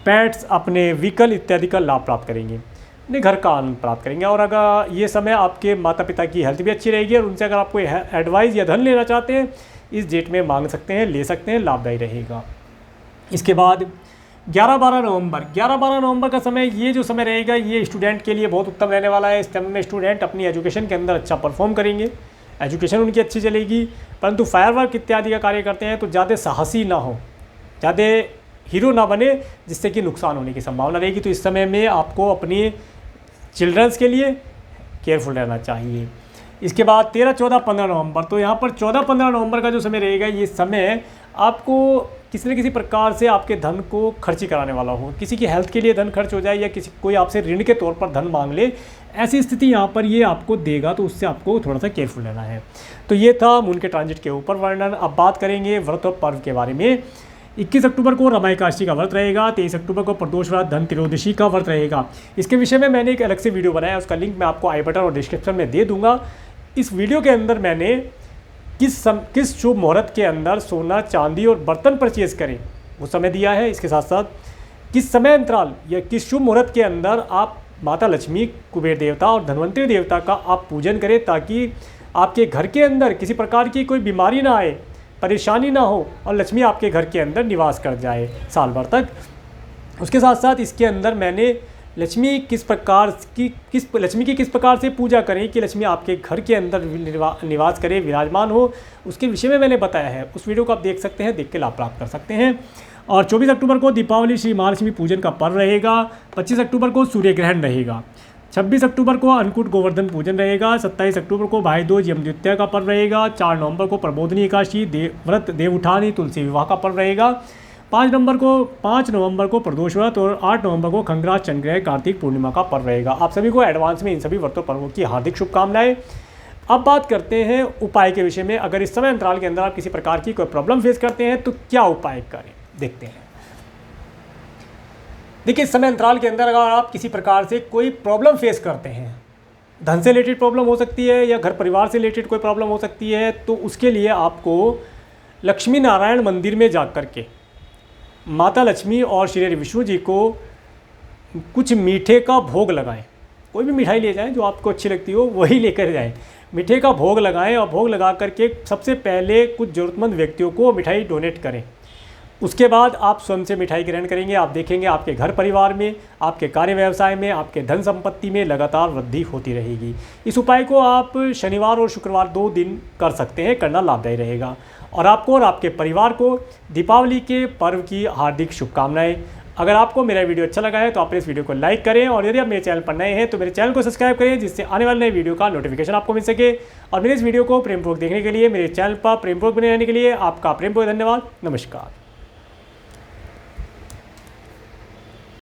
पेट्स, अपने व्हीकल इत्यादि का लाभ प्राप्त करेंगे, अपने घर का आनंद प्राप्त करेंगे। और अगर ये समय आपके माता पिता की हेल्थ भी अच्छी रहेगी, और उनसे अगर आप कोई एडवाइस या धन लेना चाहते हैं, इस डेट में मांग सकते हैं, ले सकते हैं, लाभदायी रहेगा। इसके बाद 11-12 नवंबर का समय, ये जो समय रहेगा, ये स्टूडेंट के लिए बहुत उत्तम रहने वाला है। इस समय में स्टूडेंट अपनी एजुकेशन के अंदर अच्छा परफॉर्म करेंगे, एजुकेशन उनकी अच्छी चलेगी। परंतु फायरवर्क इत्यादि का कार्य करते हैं तो ज़्यादा साहसी ना हो, ज़्यादा हीरो ना बने, जिससे कि नुकसान होने की संभावना रहेगी। तो इस समय में आपको अपनी चिल्ड्रंस के लिए केयरफुल रहना चाहिए। इसके बाद 13-14-15 नवंबर। तो यहाँ पर 14-15 नवंबर का जो समय रहेगा, ये समय आपको किसी न किसी प्रकार से आपके धन को खर्ची कराने वाला हो, किसी की हेल्थ के लिए धन खर्च हो जाए, या कोई आपसे ऋण के तौर पर धन मांग ले, ऐसी स्थिति यहाँ पर ये आपको देगा, तो उससे आपको थोड़ा सा केयरफुल रहना है। तो ये था मून के ट्रांजिट के ऊपर वर्णन। अब बात करेंगे व्रत और पर्व के बारे में। 21 अक्टूबर को रमाई काष्ठी का व्रत रहेगा, 23 अक्टूबर को प्रदोष व्रत धन त्रयोदशी का व्रत रहेगा। इसके विषय में मैंने एक अलग से वीडियो बनाया, उसका लिंक मैं आपको आई बटन और डिस्क्रिप्शन में दे दूंगा। इस वीडियो के अंदर मैंने किस शुभ मुहूर्त के अंदर सोना, चांदी और बर्तन परचेज करें वो समय दिया है। इसके साथ साथ किस समय अंतराल या किस शुभ मुहूर्त के अंदर आप माता लक्ष्मी, कुबेर देवता और धन्वंतरी देवता का आप पूजन करें, ताकि आपके घर के अंदर किसी प्रकार की कोई बीमारी ना आए, परेशानी ना हो, और लक्ष्मी आपके घर के अंदर निवास कर जाए साल भर तक। उसके साथ साथ इसके अंदर मैंने लक्ष्मी की किस प्रकार से पूजा करें कि लक्ष्मी आपके घर के अंदर निवास करे, विराजमान हो, उसके विषय में मैंने बताया है। उस वीडियो को आप देख सकते हैं, देख के लाभ प्राप्त कर सकते हैं। और 24 अक्टूबर को दीपावली श्री महालक्ष्मी पूजन का पर्व रहेगा। 25 अक्टूबर को सूर्य ग्रहण रहेगा। 26 अक्टूबर को अन्नकूट गोवर्धन पूजन रहेगा। 27 अक्टूबर को भाई दूज यम द्वितीया का पर्व रहेगा। 4 नवंबर को प्रबोधनी एकादशी, व्रत देव उठानी, तुलसी विवाह का पर्व रहेगा। 5 नवंबर को प्रदोष व्रत, और 8 नवंबर को खंग्रास चंद्रग्रहण कार्तिक पूर्णिमा का पर्व रहेगा। आप सभी को एडवांस में इन सभी व्रतों पर्वों की हार्दिक शुभकामनाएं। अब बात करते हैं उपाय के विषय में। अगर इस समय अंतराल के अंदर आप किसी प्रकार की कोई प्रॉब्लम फेस करते हैं तो क्या उपाय करें, देखते हैं। देखिए, इस समय अंतराल के अंदर अगर आप किसी प्रकार से कोई प्रॉब्लम फेस करते हैं, धन से रिलेटेड प्रॉब्लम हो सकती है या घर परिवार से रिलेटेड कोई प्रॉब्लम हो सकती है, तो उसके लिए आपको लक्ष्मी नारायण मंदिर में जा कर के माता लक्ष्मी और श्री विष्णु जी को कुछ मीठे का भोग लगाएं। कोई भी मिठाई ले जाएं जो आपको अच्छी लगती हो, वही लेकर जाएं। मीठे का भोग लगाएं और भोग लगा करके सबसे पहले कुछ ज़रूरतमंद व्यक्तियों को मिठाई डोनेट करें। उसके बाद आप स्वयं से मिठाई ग्रहण करेंगे, आप देखेंगे आपके घर परिवार में, आपके कार्य व्यवसाय में, आपके धन संपत्ति में लगातार वृद्धि होती रहेगी। इस उपाय को आप शनिवार और शुक्रवार 2 दिन कर सकते हैं, करना लाभदायी रहेगा। और आपको और आपके परिवार को दीपावली के पर्व की हार्दिक शुभकामनाएं। अगर आपको मेरा वीडियो अच्छा लगा है तो आप इस वीडियो को लाइक करें, और यदि आप मेरे चैनल पर नए हैं तो मेरे चैनल को सब्सक्राइब करें, जिससे आने वाले नए वीडियो का नोटिफिकेशन आपको मिल सके। और मेरे इस वीडियो को प्रेमपूर्वक देखने के लिए, मेरे चैनल पर प्रेमपूर्वक बने रहने के लिए आपका प्रेमपूर्वक धन्यवाद। नमस्कार।